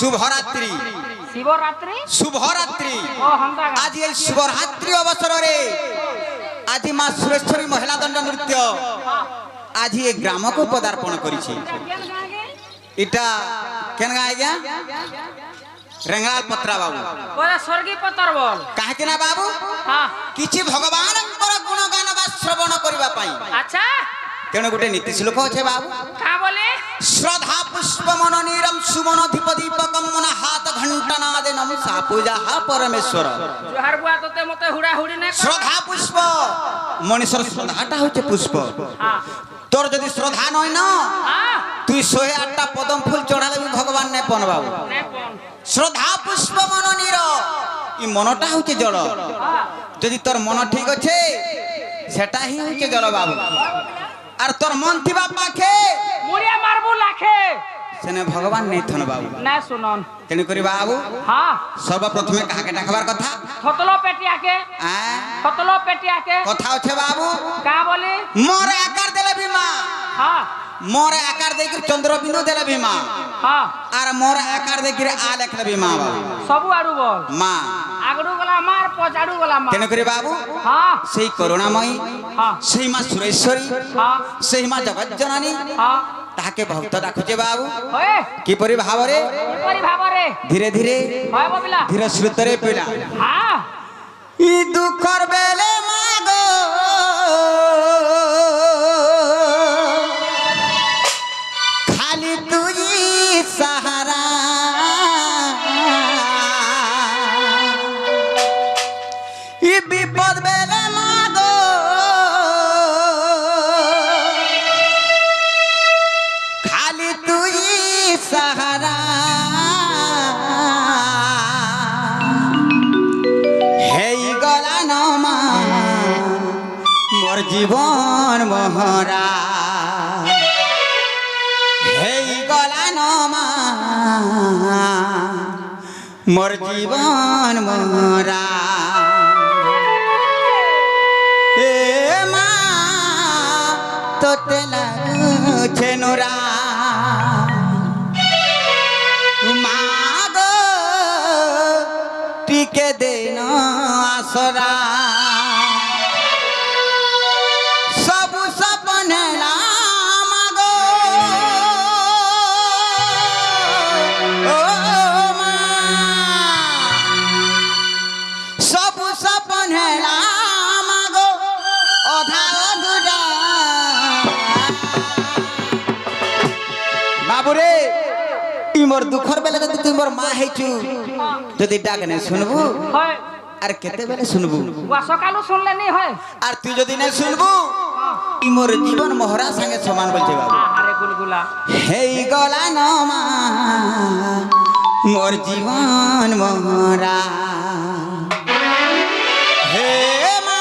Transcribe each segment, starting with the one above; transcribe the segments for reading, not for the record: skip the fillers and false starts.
শুভরাত্রি শিবরাত্রি শুভরাত্রি ও হন্তা আজ এই শুভরাত্রি অবসরে আজ মা সুরেশ্বরী মহিলা দণ্ড নৃত্য আজ এই গ্রামকে পদার্পণ করেছে। এটা কেন আজ্ঞা রেঙ্গাল পত্রা বাবু ওরে স্বর্গী পতর বল কাহিকি না বাবু হ্যাঁ কিছু ভগবানଙ୍କର গুণগান বা শ্রবণ করিবা পাই আচ্ছা তেণু গোটে নীতি শ্লোক আছে বাবু কা বলে শ্রদ্ধা পুষ্প মনোনীরম সুমন দীপ দীপকম মন হাত ঘণ্টনাদে নমসা পূজা হা পরমেশ্বর জোহার বুয়া তোতে মতে হুড়া হুড়ি না শ্রদ্ধা পুষ্প মনীষর শ্রদ্ধাটা হচ্ছে পুষ্প হ্যাঁ তোর যদি শ্রদ্ধা নয় না হ্যাঁ তুই 108টা পদম ফুল চড়ালে ভগবান নে পন বাবু নেপন শ্রদ্ধা পুষ্প মনোনীর ই মনটা হচ্ছে জল যদি তোর মন ঠিক আছে সেটা হি হচ্ছে জল বাবু আর তোর মন থিবা পাখে মুড়িয়া মারবু লাখে সেনে ভগবান নেই থন বাবু না শুনন তেণু করি বাবু হ্যাঁ সর্বপ্রথমে কাহাকে ডাকবার কথা থতলো পেটিয়াকে থতলো পেটিয়াকে কথা আছে বাবু কা বলে মোরে আকার দেলে ভীমা হ্যাঁ মোরে আকার দেখি চন্দ্রবিন্দু দেলে ভীমা হ্যাঁ আর মোর আকার দেখি আ লেখলে ভীমা বাবু সবু আড়ু বল মা আগড়ু গলা মার পচাড়ু গলা মার তেণু করি বাবু হ্যাঁ সেই করুণাময়ী হ্যাঁ সেই মা সুরেশ্বরী হ্যাঁ সেই মা জগজ্জননী হ্যাঁ তাহাকে ভক্ত ডাকুছে বাবু হয়ে কিপরি ভাবরে পরি ভাবরে ধীরে ধীরে হয় ববিলা ধীরে শ্রুতরে পিলা হ্যাঁ ই দুঃখর বেলে মাগো খালি তুই সাহারা ই বিপদ বেলে মাগো খালি তুই সাহারা হেই গলা নমা মোর জীবন মহরা হেই গলা নমা মোর জীবন মহরা এ মা তোতে লাগুছে নোরা মাগো টিকে দেন আসরা সবু সপনে মাগো ও মা সবু সপনে মাগো অধা অধুরা বাবুরে তুই মোর দুঃখর বেলা যদি তুই মোর মা হেইছু যদি ডাক নে শুনবু হয় আর কেতে বেলে শুনবু ওয়া সকালু শুনলে নি হয় আর তুই যদি না শুনবু ই মোর জীবন মহরা সঙ্গে সমান বলছে বাবু আরে গুলগুলা হেই গলা নমা মোর জীবন মহরা হে মা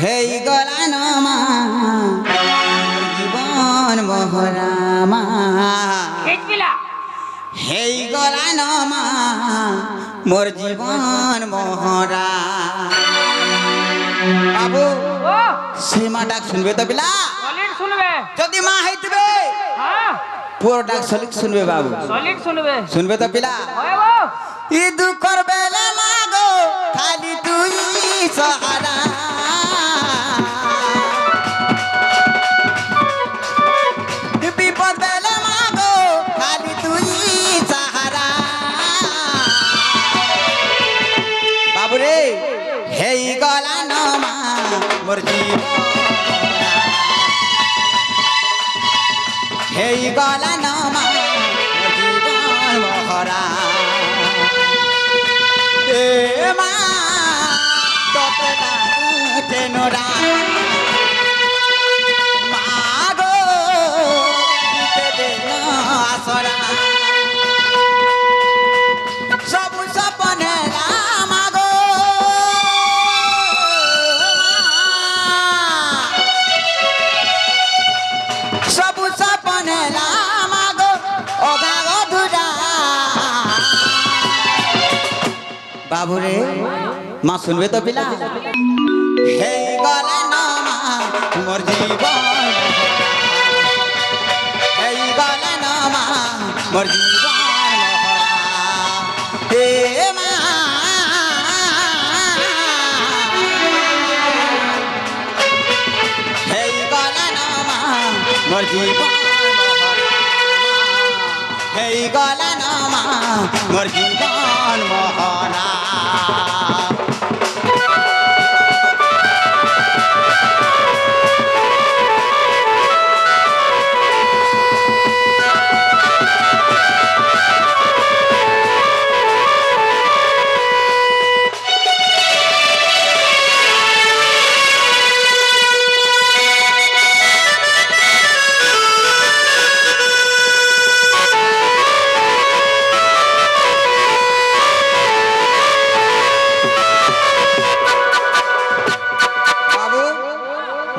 হেই গলা নমা মোর জীবন মহরা মা হেজবিলা হেই গলা নমা মোর জীবন মহরা বাবু ও সেই মা ডাক শুনবে তো পিলা সলিড শুনবে যদি মা হইতবে হ্যাঁ পুরো ডাক সলিক শুনবে বাবু সলিড শুনবে শুনবে তো পিলা হয় গো ই দুঃখর বেলা মাগো খালি তুই সহারা বিপদ বেলা মাগো খালি তুই সাহারা বাবুরে হেই গলা নমা মোর জীবন হেই গলা নমা মোর জীবন মহরা এ মা তোতে লাগুছে নোরা মাগো দিতে দে না আসরা সবু সপনে মাগো সবু সপনে মাগো অগা অধুরা বাবুরে মা শুনবে তো পিলা হেই গলা নমা মোর জীবন এই গলা না মা মোর জীবন হে মা এই গলা না মা মোর জীবন এই গলা না মা মোর জীবন মোহনা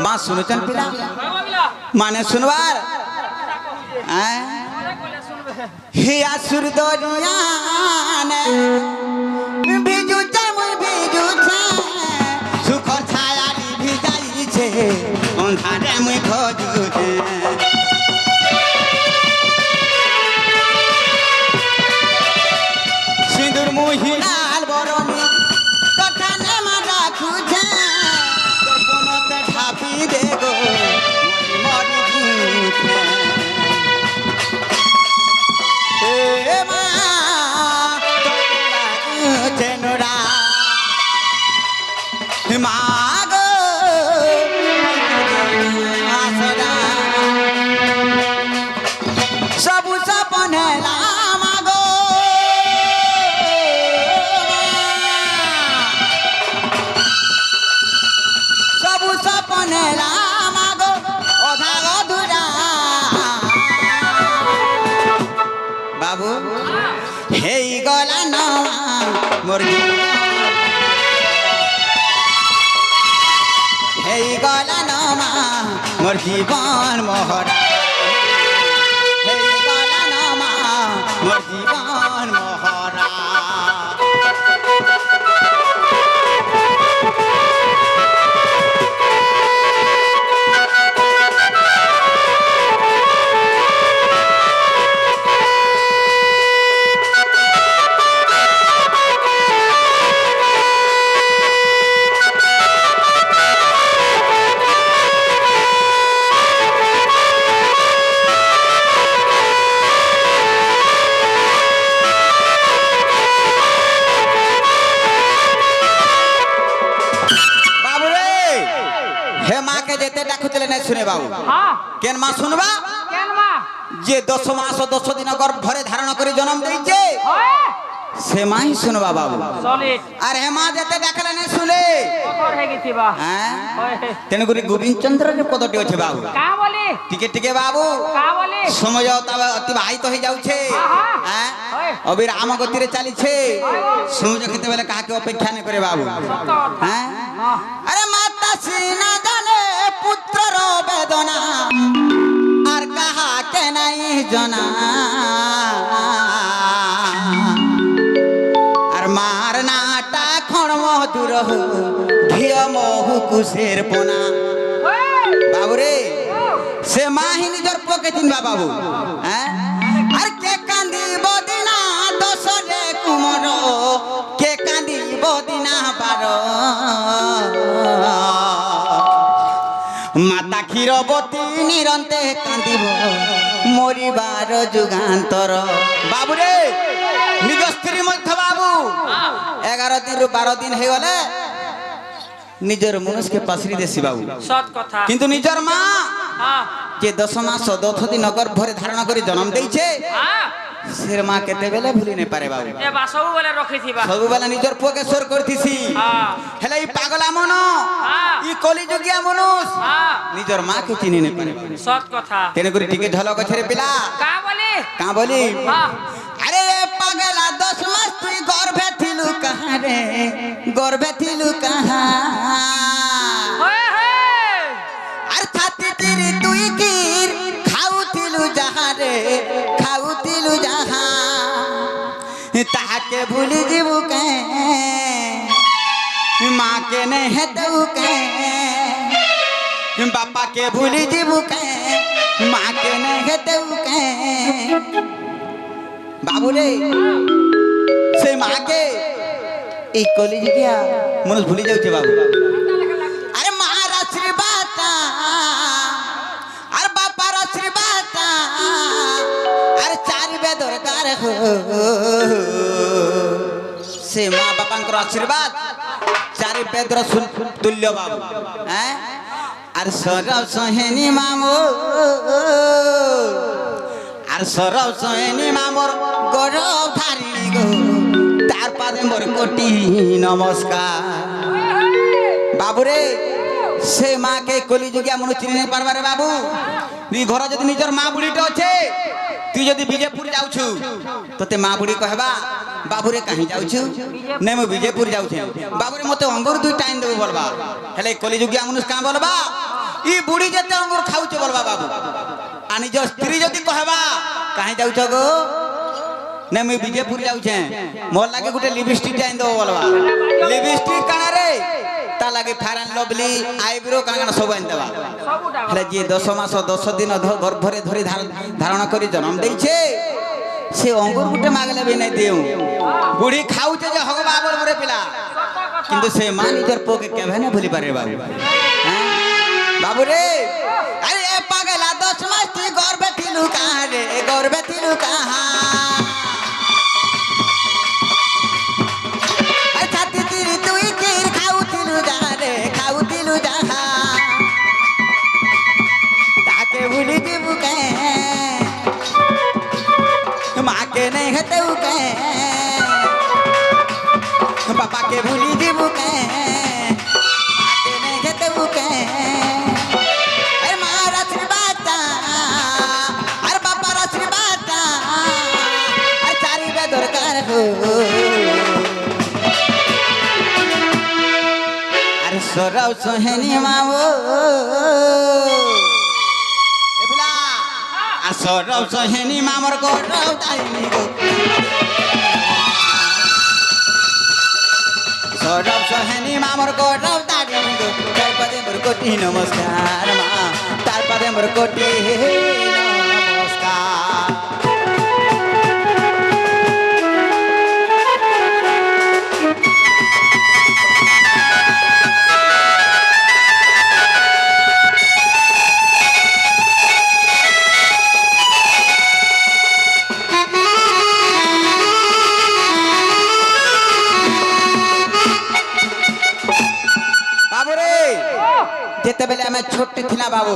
माँ सुनचन पिला माने सुनवार हे असुर दरियान बिजु चमुई बिजु छे सुखर छाया भी जाई छे अंधारे मुई खोजु छे सिंदूर मुही लाल बरनी कठाने मा राखु छे हापी देखो मोरी झूठे ए माँ चेनुरा मागो आसरा सब सपने ला मागो सब सपने ला मागो ओधा अधूरा बाबू हे गला ना मोर हे गला ना मोर जीवन मोहरा हे गला ना मोर जीवन मोहरा শুনে বাবু কেন মা শুনবা যে 10 মাস ও 10 দিন গর্ভরে ধারণ করে জন্ম দিয়েছে সে মাই শুনবা বাবু আর হে মা যেতে দেখলে না শুনে হ্যাঁ তেনে করে গোবিন্দ চন্দ্র যে পদটি আছে বাবু টিকে টিকে বাবু সময় অতিবাহিত হয়ে যাচ্ছে হ্যাঁ অবির আম গতিরে চালিছে সূর্য কেতেবেলে কাকে অপেক্ষা না করে বাবু হ্যাঁ আরে মাতা সিনা জানে পুত্রর বেদনা আর কাহাকে নাই জানা আর মার নাটা ক্ষণ মধুর ঘিয় মহু কুশের পোনা বাবু রে সে মাহি নিজর পকে চিনবা বাবু হ্যাঁ আর কে কান্দিব দিনা দশরে কুমর কে কান্দিব দিনা বার মাতা ক্ষীরবতী নিরন্তে কান্দিব মরিবার যুগান্তর বাবু রে নিজ স্ত্রী মধ্য বাবু 11 দিন 12 দিন হয়ে গেলে নিজের মনুষ্যকে পাশরি দেশি বাবু সৎ কথা কিন্তু নিজের মা যে 10 মাস 10 দিন গর্ভরে ধারণ করে জন্ম দিয়েছে সের মা কেতে বেলে ভুলি নাই পারে বাবু এ বা সবু বেলে রাখিছিবা সবু বেলে নিজের পোকে সর করতিছি হেলে এই পাগলা মন ই কলিযুগিয়া মনুষ নিজের মা কে চিনি নাই পারে সৎ কথা তেনে করে টিকে ঢল গছরে পিলা কা বলি আরে পাগলা 10 মাস তুই গর্ভে থিলু কাহা রে গর্ভে থিলু কাহা আর ছাতি তিরি তুই কির খাউথিলু যাহা রে খাউথিলু যাহা তাহাকে ভুলি যাবু কে মা কে নে হেতু কে बापा के भूली जीबू के माँ के नहीं हेते के बाबू रे से माँ के एक कॉलेज गया मनुष्य भूली जाऊे बाबू अरे मार आशीर्वाद अरे बापार आशीर्वाद अरे चार बे दरकार हो से माँ बापा आशीर्वाद चार बेदर तुल्य बाबू हैं अरे सरव सोहेनी मामो अरे सरव सोहेनी मामोर गौरव धारिणी गो तार पादे मोर कोटि नमस्कार बाबू रे से माँ के कली जुगिया मनु चिन्ह नहीं पारबारे बाबू नी घर जदि निजर माँ बुढ़ीटे अच्छे तु जदि विजयपुर जाऊछु तोते माँ बुढ़ी कहबा बाबू रे कहीं जाऊछु नहीं मैं विजयपुर जाऊछे बाबू रे मते अंगूर दुई टाइम देबो बोलबा हेले कली जुगिया मनुष्य का बोलबा ई बुढ़ी जते अंगूर खाऊछ बोलबा बाबू आ निज स्त्री जदि कहबा कहीं जाऊछ गो नहीं मैं विजयपुर जाऊछे मोर लागे गुटे लिपस्टिक टाइम देबो बोलबा लिपस्टिक काना रे ता लागे फेयर एंड लवली आईब्रो काना सब आइन देबा हेले जे 10 मास 10 दिन गर्भरे धरि धारण करी जन्म देइछे से अंगूर गुटे मागले भी नहीं देऊ बुढ़ी खाऊ जे हगबा बोल मोरे पिला किंतु से मां निजर पोके केबे न भूली पारे बाबू हैं बाबू रे अरे ए पागला 10 मास ती गर्भ थिलु कहां रे गर्भ थिलु कहां अरे छाती तीरी तुई कीर खाऊ थिलु जा रे खाऊ थिलु जा ताके भूली जीबू के माँ के नहीं हेते के पापा के भूली जीबू के माँ के नहीं हेते के अरे माँ आशीर्वाद अरे पापा आशीर्वाद अरे चारी बे दरकार हो अरे सरव सोहेनी मावो सरव सोहेनी मामर गौरव दारिणी गो सरव सोहेनी मामर गौरव दारिणी गो तार पदे मोर कोटि नमस्कार माँ तार पदे मोर कोटि नमस्कार जेते बेले हमें छोटी थिला बाबू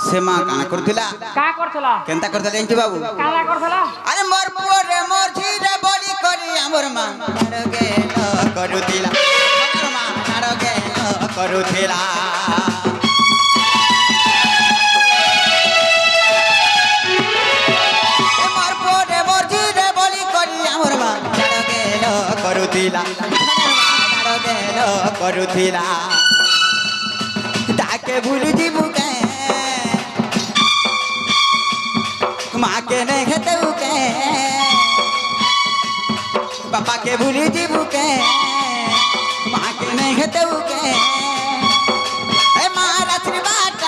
से मां काना करथिला का करथला केनता करथला जानछि बाबू काला करथला अरे मोर पुओ रे मोर झी रे बोली करी हमर मां नाडगे करुथिला हमर मां नाडगे करुथिला मोर पुओ रे मोर झी रे बोली करी हमर मां नाडगे करुथिला हमर मां नाडगे करुथिला ताके भूली जीबू के माँ के नहीं हेते के पापा के भूली जीबू के माँ के नहीं हेते के ए माँ आशीर्वाद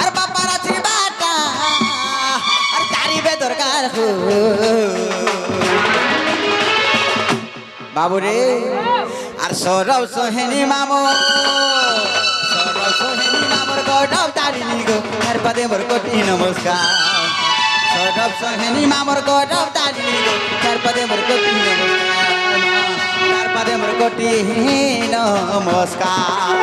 अरे पापा आशीर्वाद अरे तारी बे दरकार हो बाबू रे আর সরব সোহেনী মামো সরব সোহেনী মামোর গৌরব তারিণী গো তার পদে মোর কোটি নমস্কার সরব সোহেনী মামোর গৌরব তারিণী গো তার পদে মোর কোটি নমস্কার তার পদে মোর কোটি নমস্কার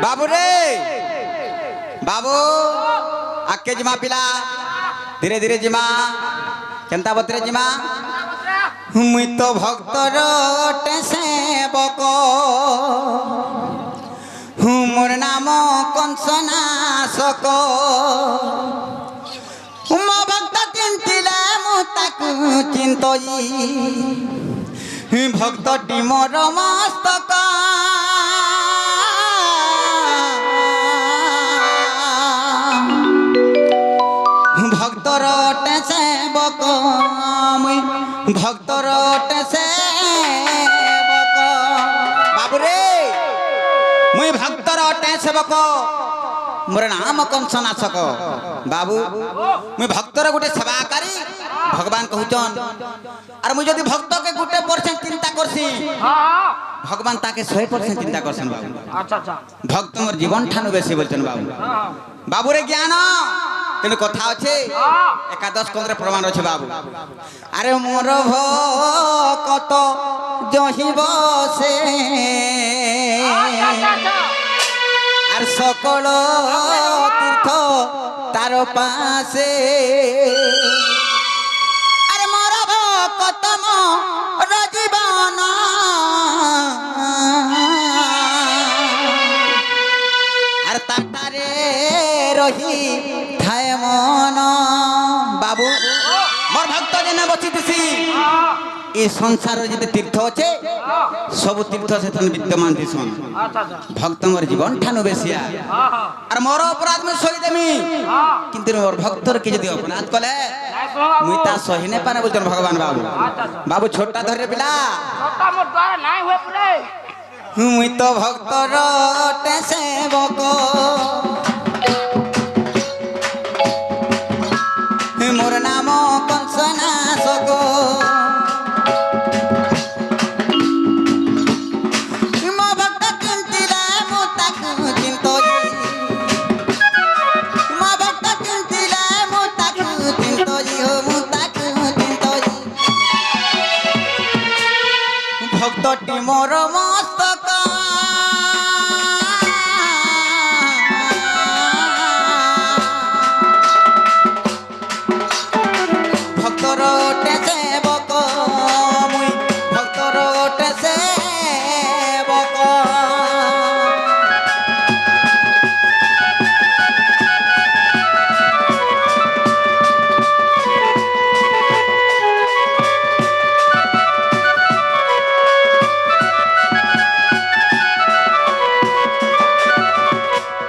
बाबू रे बाबू आके जिमा पिला धीरे धीरे जिमा केनता बतरे जिमा मुई तो भक्तर टेसे बको ଶକ ମୋ ଭକ୍ତ ଚିନ୍ତିଲେ ମୁଁ ତାକୁ ଚିନ୍ତଇ ଭକ୍ତଟି ମୋର ମସ୍ତକ ভক্তর সেবক মুই ভক্তর সেবক বাবুরে মুই ভক্তর সেবক মোর নাম কংস নাশক বাবু মুই ভক্তর গোটে সেবাকারী ভগবান কহুছন আর মুই যদি ভক্তকে গোটে % চিন্তা করছি হ্যাঁ ভগবান তাকে 100% চিন্তা করছেন বাবু আচ্ছা আচ্ছা ভক্ত মোর জীবন ঠানু বেশি বলছেন বাবু হ্যাঁ বাবুরে জ্ঞান কিন্তু কথা আছে হ্যাঁ একাদশ কন্দ্রে প্রমাণ আছে বাবু আরে মোর ভকত জহিব সে আচ্ছা আচ্ছা আর সকল তীর্থ তার পাশে আরে মোর ভকত মোর জীবন আর তারে রহি থায় মন বাবু মোর ভক্ত যেনে বসিতেছি এই সংসারের যেতে তীর্থ আছে সবু তীর্থ সেখানে বিদ্যমান দিছন আচ্ছা আচ্ছা ভক্ত মোর জীবন ঠানু বেশিয়া হ্যাঁ হ্যাঁ আর মোর অপরাধ মুই সহি দেমি হ্যাঁ কিন্তু মোর ভক্তর কি যদি অপরাধ কলে নাই শোনো মুই তা সহি নে পারে বলছেন ভগবান বাবু আচ্ছা আচ্ছা বাবু ছোটটা ধরে পিলা ছোটা মোর দ্বারা নাই হয়ে পড়ে মুই তো ভক্তর সেবক মোর নাম কংস নাশক মো ভক্ত চিন্তিলে মু তাকু চিন্তই মো ভক্ত চিন্তিলে মু তাকু চিন্তই মু তাকু চিন্তই ভক্তটি মোর মস্তক ভক্তর সেবক মুই ভক্তর সেবক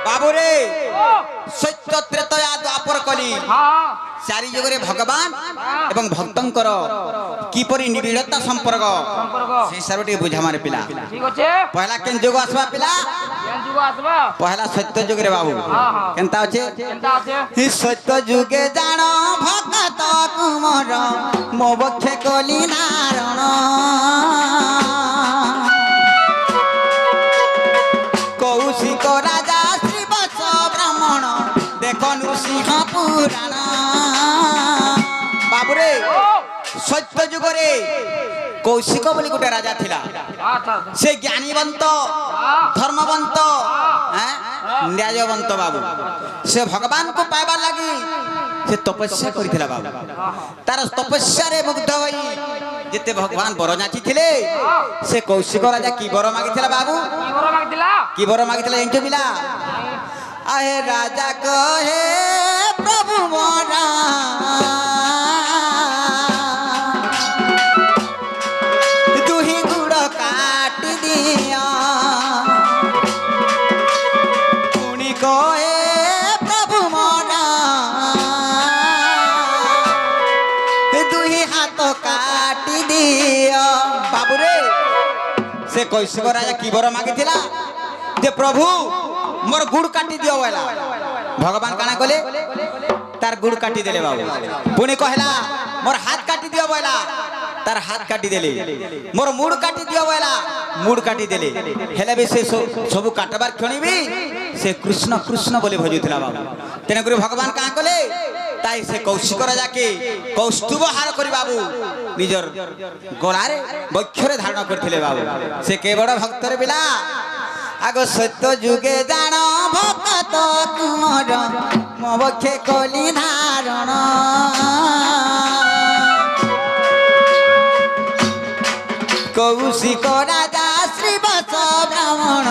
বাবুরে ও সত্য ত্রেতয়া দ্বাপর কলি হ্যাঁ চারি যুগরে ভগবান এবং ভক্তঙ্কর কিপরি নিবিড়তা সম্পর্ক সম্পর্ক সেই সারটি বুঝা মারে পিলা ঠিক আছে পহলা কেন যুগ আসবা পিলা কেন যুগ আসবা পহলা সত্য যুগরে বাবু হ্যাঁ হ্যাঁ কেনতা আছে কেনতা আছে হি সত্য যুগে জাণ ভগত কুমর মো বক্ষে কলি নারণ কৌশিক রাজা শ্রীবৎস ব্রাহ্মণ দেখো নৃসিংহ পুরাণ বাবুরে ও সত্য যুগরে কৌশিক বলি গোটে রাজা ଥିଲା আচ্ছা আচ্ছা সে জ্ঞানীবন্ত ধর্মবন্ত হ্যাঁ ন্যায়বন্ত বাবু সে ভগবানକୁ পাইবার লাগি সে তপস্যা করিଥିଲା বাবু তার তপস্যারে মুগ্ধ হই যেতে ভগবান বর যাচিଥିଲେ সে কৌশিক রাজা কি বর মাগিଥିଲା বাবু কি বড় মাগিলা কি বর মাগিଥିଲା জানিছ পিলা আহে রাজা কহে প্রভু মোরা দুহি গুড় কাটি দিয়া পুনি কহে প্রভু মোরা দুহি হাত কাটি দিয়া বাবুরে সে কৌশিক রাজা কি বর মাগিଥିଲା যে প্রভু মোর গুড় কাটি দিও বলা ভগবান কানা কলে তার গুড় কাটি দেলে বাবু পুনি কহিলা মোর হাত কাটি দিও বলা তার হাত কাটি দেলে মোর মুড় কাটি দিও বলা মুড় কাটি দেলে হেলে বি সে সবু কাটবার ক্ষণিবি সে কৃষ্ণ কৃষ্ণ বলে ভজুଥିଲା বাবু তেনে করে ভগবান কানা কলে তাই সে কৌশিক রাজাকে কৌস্তুভ হার করি বাবু নিজর গলারে বক্ষরে ধারণ করଥିଲେ বাবু সে কে বড় ভক্তরে বিলা আগ সত্য যুগে জাণ ভক্ত কুমর মো বক্ষে কলি ধারণ কৌশিক রাজা শ্রীবৎস ব্রাহ্মণ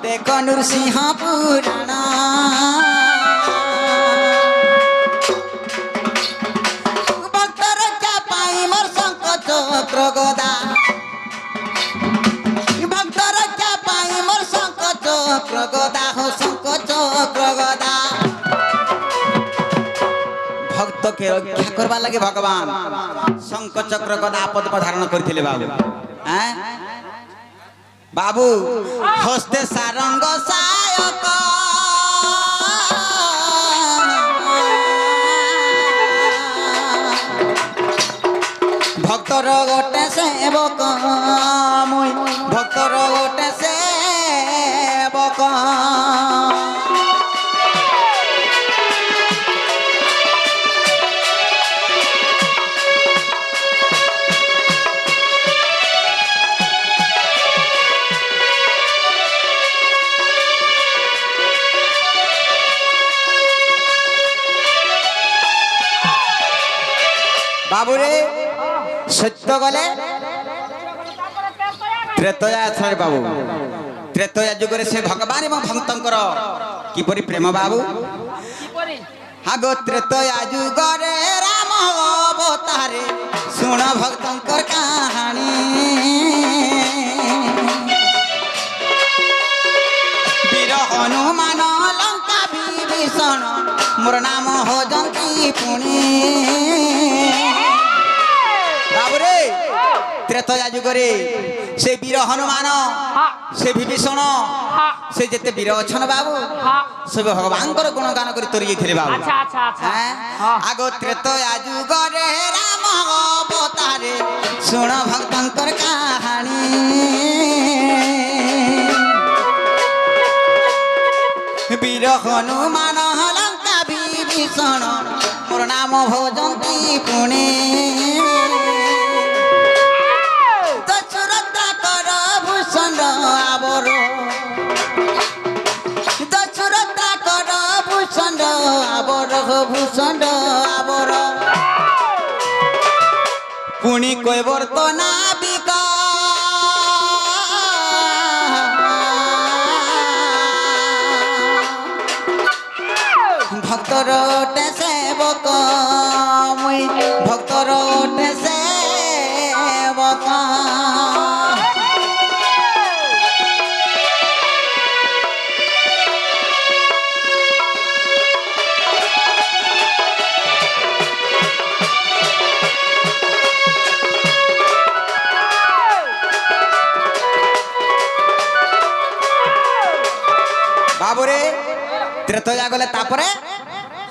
দেখ নৃসিংহ পুরাণ के रक्षा करबा लगे भगवान शंख चक्र गदा पद्म धारण करथिले बाबू हैं बाबू हस्ते सारंग सायक भक्तर गोटे सेवक मुई भक्तर गोटे सेवक बाबू रे सत्य गले त्रेतया आश्रय बाबू त्रेतया जुगरे से भगवान एवं भक्तंकर किपरि प्रेम बाबू हागो त्रेतया जुगरे राम अवतारे सुन भक्तंकर कहानी वीर हनुमान लंका विभीषण मोर नाम हो जंती पुणी बाबूरे त्रेतया जुगरे से वीर हनुमान से विभीषण से जेते वीर अछन बाबू से भगवान कर गुणगान कर तोरी थे बाबू अच्छा अच्छा अच्छा आगो त्रेतया जुगरे राम अवतारे सुन भक्तंकर कहानी वीर हनुमान लंका विभीषण मोर नाम भोजंती पुणे दशरथ कर भूषण आवर दशरथ कर भूषण आवर भूषण आवर पुणी कइबर तो नाबिका भक्तर ओटे सेवक मुई भक्तर ओटे सेवक बाबूरे त्रेतया गले तापरे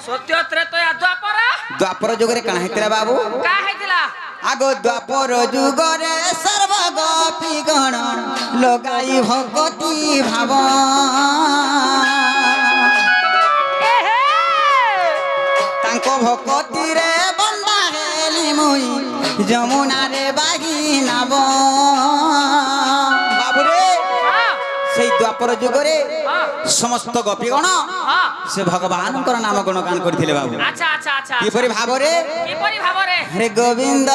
सत्य त्रेतया द्वापर द्वापर जुगरे कण हेतिला बाबू का हेतिला आगो द्वापर जुगरे सर्व गोपी गण लगाई भगवती भाव तांको भगवती रे बंदा हेली मुई जमुना रे बागी नाव बाबूरे से द्वापर जुगरे समस्त गोपीगण से भगवान नाम गुणगान करथिले बाबू अच्छा अच्छा अच्छा किपरि भावरे हरे गोविंद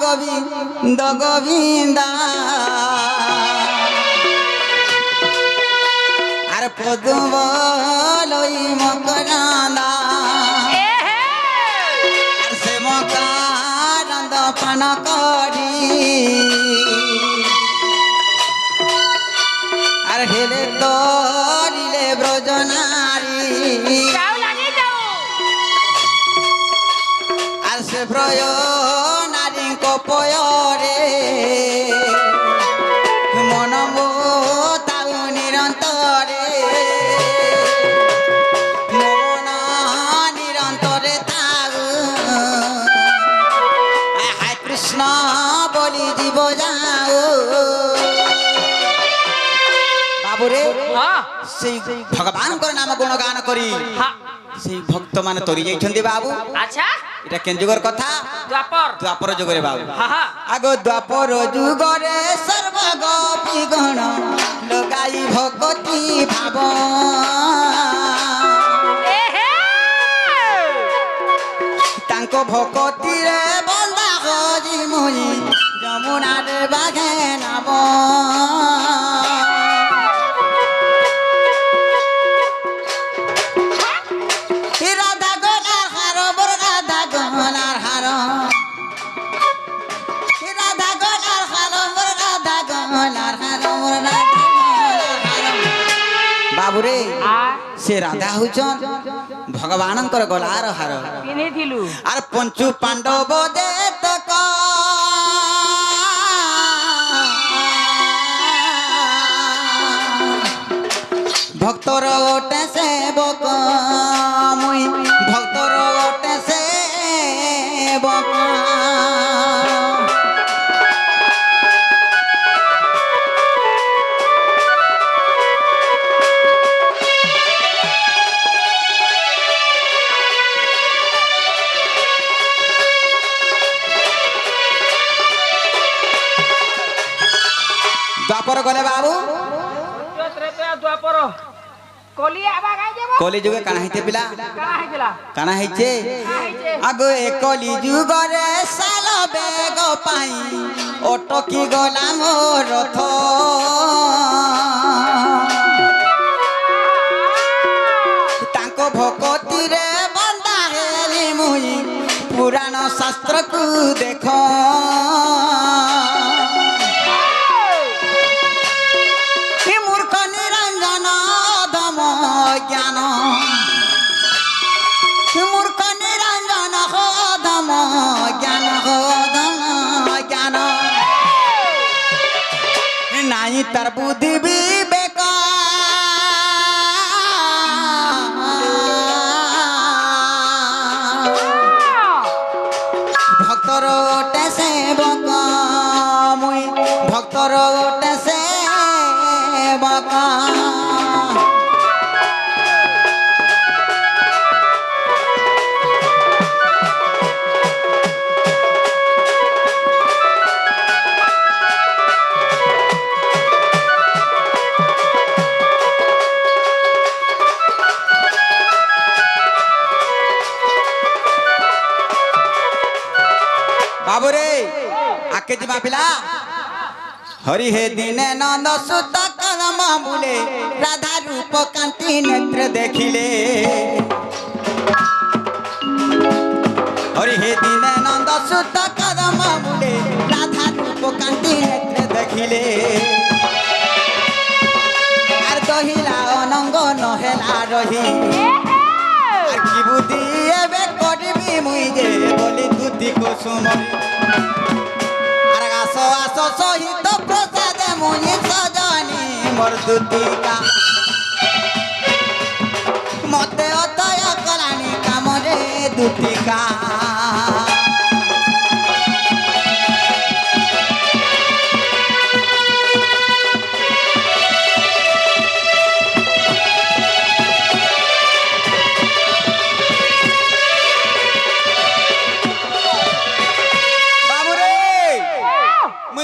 गोविंद गोविंद अरे पदुम लई मकरांदा से मकानंद पान करी अरे हेले तोरिले ब्रजनारी আর সে প্রয় নারী কপয়রে মন তাও নিরন্তরে মন নিরন্তরে তাও হায় কৃষ্ণ বলি জীব যাও বাবুরে সেই ভগবান নাম গুণগান করি সেই ভক্ত মানে তরি যাইছন্তি বাবু আচ্ছা এটা কেন যুগর কথা দ্বাপর দ্বাপর যুগরে বাবু হা আগো দ্বাপর যুগরে সর্ব গোপী গণ লগাই ভগবতী ভাব তাঙ্ক ভগবতী রে বন্দা হজি মুই যমুনার বাঘে নাব बाबूरे आ से राधा हूचन भगवानंकर गलार हार पिन्हिथिलु आर पंचु पांडव जे तक भक्तर ओटे सेवक मुई भक्तर ओटे सेवक द्वापर गले बाबू ସତ୍ୟ ତ୍ରେତୟା ଦ୍ୱାପର କଲି ଆବା ଗାଇ ଦେବ कली जुगे काना हिते पिला କାଣା ହେଇଥିଲା काना हिचे ହେଇছে आगो ए कली जुगरे साल बेग पाई अटकी गला मो रथ तांको भक्ति रे बंदा हेली मुई पुराण शास्त्र को देखो मूर्ख निरंजन धम ज्ञान मूर्ख निरंजन धम ज्ञान ज्ञान नाई तार बुद्धि विवेक भक्तर ओटे सेवक मुई भक्तर ओटे सेवक बाबूरे आके जिमा पिला हरि हे दिने नंद सुत कदम बुले राधा रूप कांति नेत्र देखिले हरि हे दिने नंद सुत कदम बुले राधा रूप कांति नेत्र देखिले आर दहिला अनंग नहेला रही आर की बुद्धि एबे करबी मुई जे बोली दुति कुसुम आर आसो आसो सहित प्रसाद मुई सजनी मोर दुतिका मते अतय कलानी कामरे दुतिका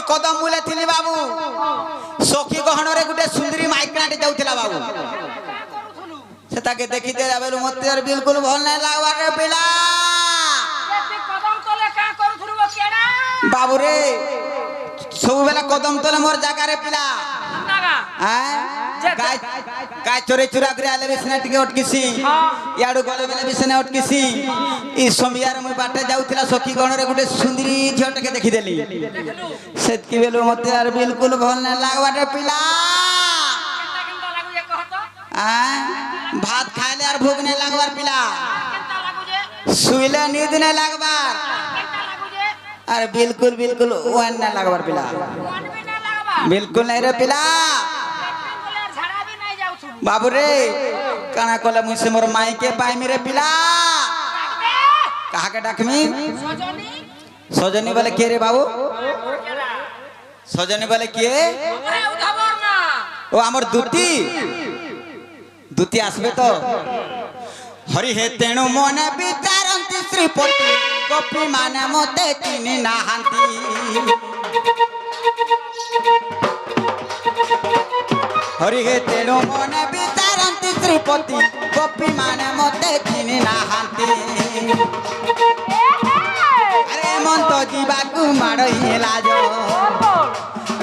कदम मुले थिली बाबू सखी गहन रे गुटे सुंदरी माइकनाटे जाउथिला बाबू से ताके देखि दे बेलु मते यार बिल्कुल भल नै लागवा रे पिला ଏତେ କଦମ ତଲେ କାଁ କରୁଥିଲୁ ମୋ କେଡା बाबू रे सब बेला कदम तले मोर जागा रे पिला ନାଗା गाय गाय चोरे चुरा करे आले बिसने टिके अटकिसी याडू गले बेले बिसने अटकिसी ई सोमियार मु बाटे जाउथिला सखी गण रे गुटे सुंदरी झटके देखि देली सेतकी बेलु मते यार बिल्कुल भल नै लागवा रे पिला କେନ୍ତା ଲାଗୁ ଯେ କହତ भात खाइले और भूख नहीं लगवार पिला କେନ୍ତା ଲାଗୁ ଯେ सुइले नींद नहीं लगवार କେନ୍ତା लागू जे अरे बिल्कुल बिल्कुल वन नहीं लगवार पिला ମନ ବି ନା ଲାଗବା बिल्कुल नहीं रे पिला ବୋଲେ ଝାଡା ବି ନାଇ ଯାଉଛୁ बाबू रे काना कोले मुझसे मोर माई के पाई मेरे पिला कहा के डाकमी ସଜनी सजनी बोले के रे बाबू सजनी बोले के ওরে উধাবর না ओ हमर दूती दूती आसबे तो हरि हे तेणु मने विचारंती श्रीपति कपि माने मते चिनी नाहांती हरि हे तेणु मने विचारंती श्रीपति कपि माने मते चिनी नाहांती अरे मन तो जीवा को माड़ई लाज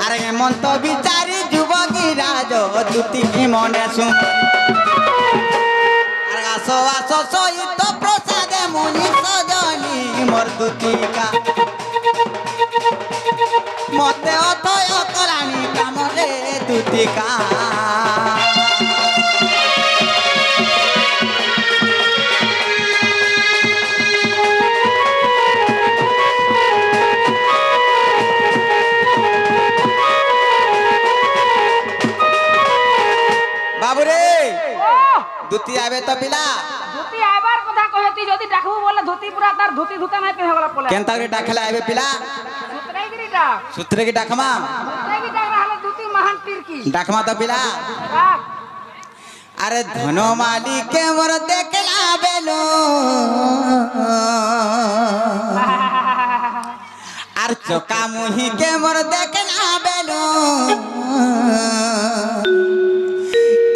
अरे मन तो विचारी जुबकी राज दूती की मने सुन आसो आसो सहित प्रसाद मुनि सजनी मोर दूतिका मते अथय कलानी कामरे दूतिका দুতি আবে তো পিলা ধুতি আইবার কথা কহেতি যদি ডাকবু বলে ধুতি পুরা তার ধুতি ধুতা নাই পিনে গলা পলে কেনতা করে ডাকলে আবে পিলা সুতরাই গিরি ডাক সূত্রে কি ডাকমা সুতরাই গিরি ডাক রাহলে ধুতি মহান তীর কি ডাকমা তো পিলা ডাক अरे धनो मालिके मोर देखला बेलो आर चोका मुही के मोर देखला बेलो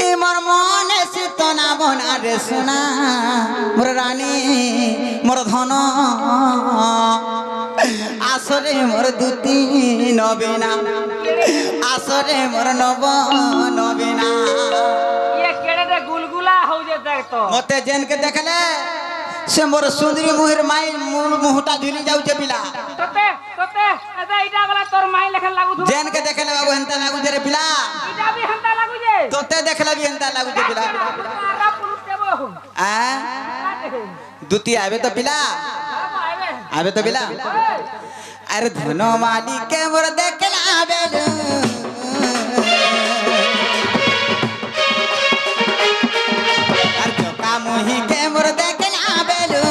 ए मोर मने सितना बना रे सुना मोर रानी मोर धन आसरे मोर दुती नबीना आसरे मोर नव नबीना गुलगुला हो जे देख तो मते जेन के देखले से मोर सुंदरी मुहिर माई मुहटा झुली जाउ जे पिला तोते तोते एदा इटा वाला तोर माई लेखन लागू धो जेन के देखले बाबू हंता लागू जे रे पिला इटा भी हंता लागू जे तोते देखले भी हंता लागू जे पिला आरा पुरुष देबो आ दुती आवे तो पिला आवे तो पिला अरे धनो माली के मोर देखला आवेलू मुही के मोर देखला बेलू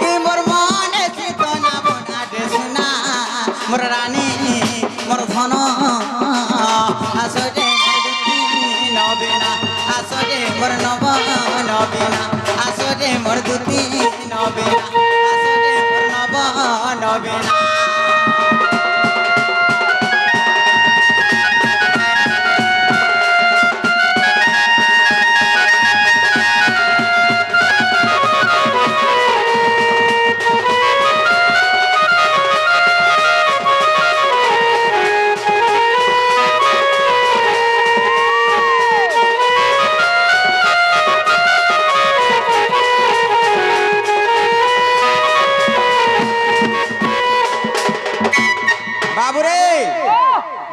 कि मोर मने सितना बना दे सुना मोर रानी मोर धन आसरे नबीना आसरे मोर नव नबीना आसरे मोर दुती नबीना आसरे मोर नव नबीना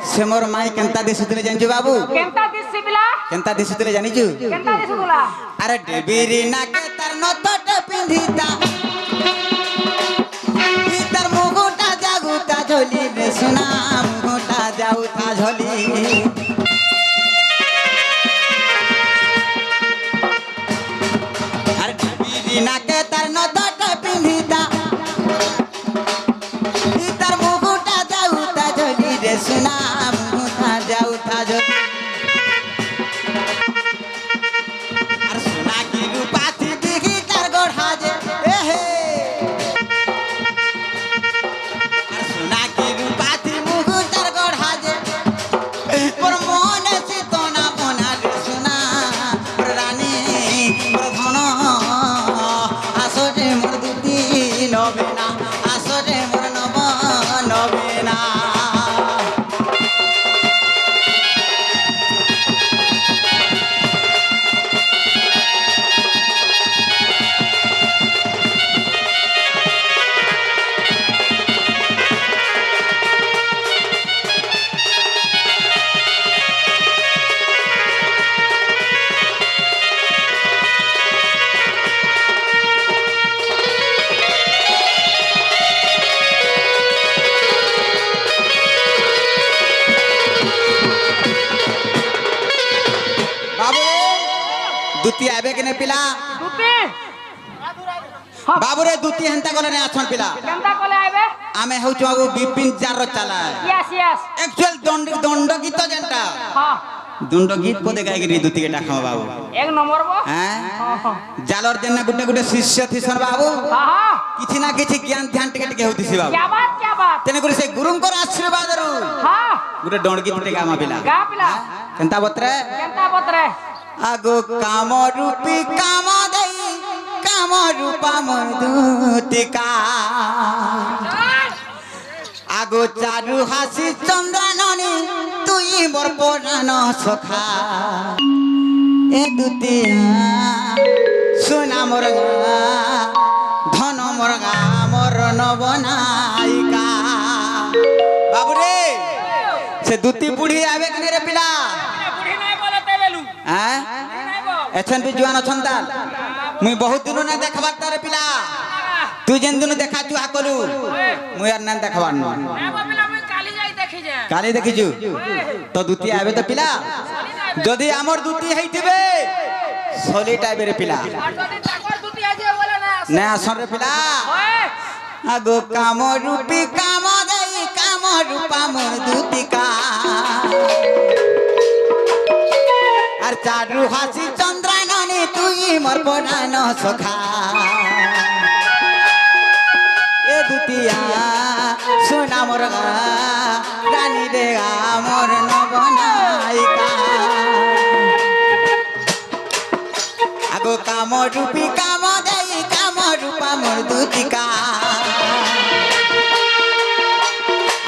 से मोर माई केनता दिसुतले जानजु बाबू केनता दिसिबिला केनता दिसुतले जानिजु केनता दिसुतला अरे डेबिरी ना के तर नतट पिंधिता इतर मुगुटा जागुता झोली रे सुना मुगुटा जाउता झोली अरे डेबिरी ना के तर नतट पिंधिता इतर मुगुटा जाउता झोली रे सुना जाउता जो अर सुना की रूपाथी दिखी कर गोढ़ा जे हे अर सुना की रूपाथी मुख कर गोढ़ा जे पर मन से तो ना बना रे सुना रानी प्रधान आसरे मोर दुती नबीना आसरे मोर नव नबीना दुती आबे के ने पिला दुती बाबू रे दुती हंता कोले ने आछन पिला केनता कोले आबे आमे हउ छगु बिपिन जार चला यस यस एक्चुअल दंड गीत जनता हां दंड गीत पदे गाय गिरी दुती के डाखम बाबू एक नंबर बो हैं जालर जन्ना गुटे गुटे शिष्य थिसन बाबू हां हां किछि ना किछि ज्ञान ध्यान टिके टिके होतिसी बाबू क्या बात तेने गुरु से गुरुंकर आशीर्वाद रु हां गुटे दंड गीत टे गामा पिला गा पिला केनता बतरे आगो काम रूपी काम दई काम रूपा मोर दूतिका आगो चारु हासी चंद्राननी तुई मोर पुराण सखा ए दुतिया सुना मोर धन मोर मोर नवनायिका बाबू रे से दुती बुढ़ी आवे कने रे पिला बुढ़ी नहीं बोलते बेलू हैं एछन भी जुआन अछन ताल मुई बहुत दिन ना देखबार तारे पिला तू जेन दिन देखा तू आकलू मुई यार ना देखबार न ना बाबला मैं काली जाई देखि जे काली देखिजु तो दुती आवे तो पिला काली যদি আমার দুটি হইতিবে সলি টাইপের পিলা আর যদি তাকর দুটি আজে বলে না না আসরে পিলা ওই আগো কাম রূপী কাম দেই কাম রূপা মোর দুতিকা আর চারু হাসি চন্দ্রাননে তুই মোর পরাণ সখা এ দুতিয়া সোনা মোর রানী রে মোর নবনায়িকা আগো কাম রূপী কাম দেই কাম রূপা মোর দুতিকা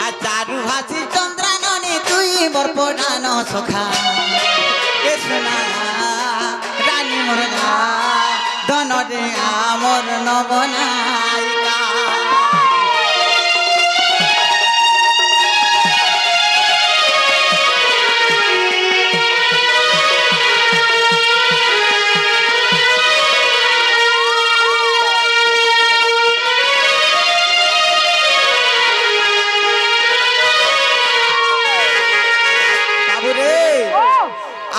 আর চারু হাসি চন্দ্রাননে তুই মোর পরাণ সখা এ সোনা রানী মোর ধন রে মোর নবনায়িকা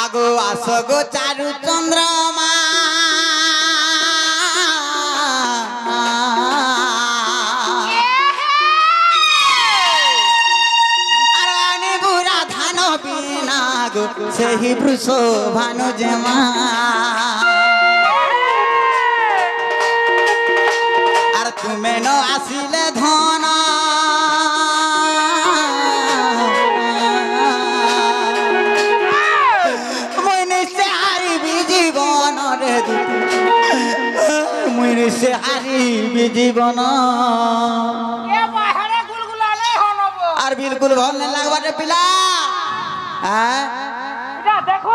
আগো আস গো চারু চন্দ্রমা আর আনি বুড়া ধান বিনা গো সেই বৃষ ভানু জমা আর তুমি ন আসিলে ধন সে হারিবি জীবন এ বাহারে গুলগুলা নাই হনব আর বিলকুল ভাল না লাগবারে পিলা হ্যাঁ এটা দেখো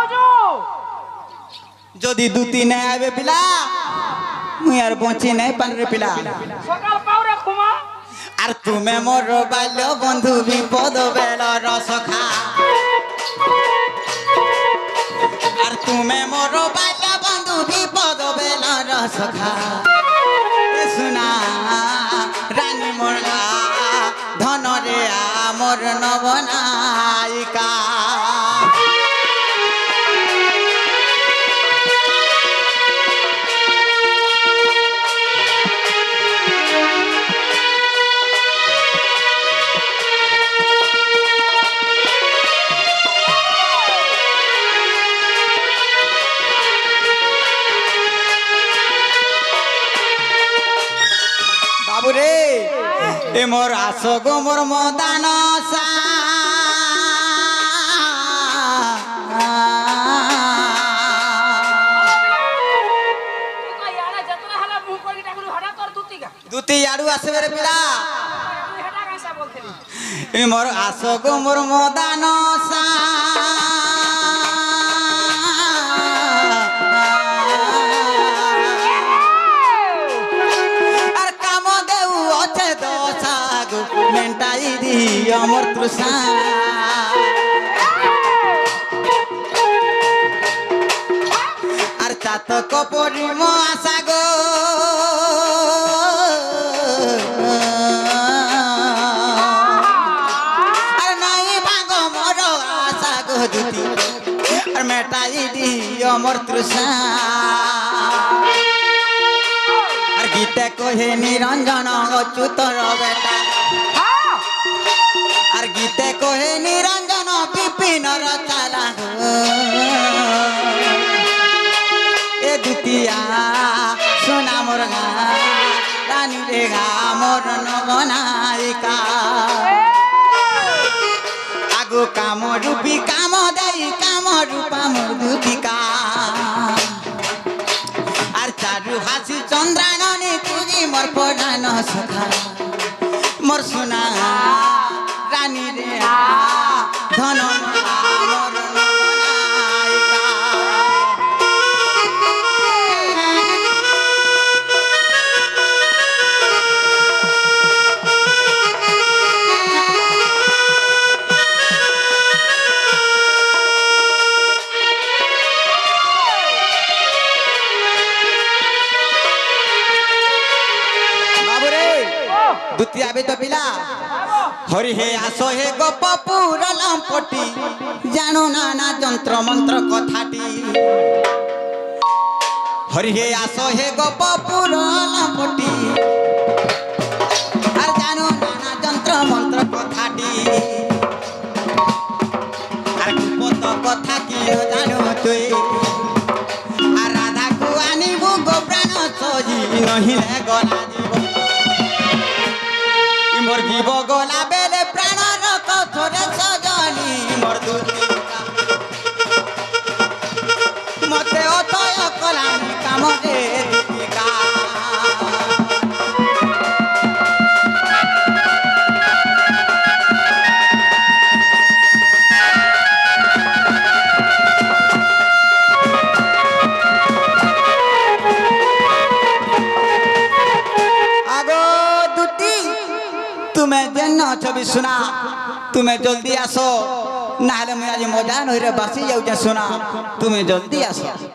যদি দুটি নাই আবে পিলা মুই আর বঞ্চি নাই পানরে পিলা সকাল পাউরে খুমা আর তুমি মোর বাল্য বন্ধু বিপদ বেলার সখা আর তুমি মোর বাল্য বন্ধু বিপদ বেলার সখা সোনা রানী মোর ধন রে মোর নবনায়িকা বাবুরে এ মোর আস গো মোর মদান সা দুটি আড়ু আসবে রে পিলা এ মোর আস গো মোর মদান সা মেন্টাই দি আমার তৃষা আর চাতক পরিম আশা গো আর নাই ভাগ মোর আশা গো দুটি আর মেটাই দি আমার তৃষা আর গীতে কহে নিরঞ্জন অচ্যুতর বেটা আর গীতে কহে নিরঞ্জন বিপিনর চালা এ দুতিয়া সোনা মোর রানী রে মোর নবনায়িকা আগো কাম রূপী কাম দেই কাম রূপা মোর দুতিকা আর চারু হাসি চন্দ্রাননে তুই মোর পরাণ সখা মোর সোনা রানী রে ধন মোর নবনায়িকা দুতি আবে তো পিলা হরি হে আসো হে গোপপুর লম্পটি জানো নানা যন্ত্র মন্ত্র কথাটি হরি হে আস হে গোপ পুরাণ পটি আর জানো নানা যন্ত্র মন্ত্র কথাটি আর গুপত কথা কি জানো তুই আর রাধাকু আনিবু গো প্রাণ সজি নহিলে গলা জীব মোর জীব গলা বেলে প্রাণর কথরে সজনি মোর দুতি মতে অতয় কলানি কামরে দীপিকা तुम्हें जन छवि सुना तुम्हें जल्दी आसो ना मुझे आज मजा नई बसी जाऊे सुना तुम्हें जल्दी आसो।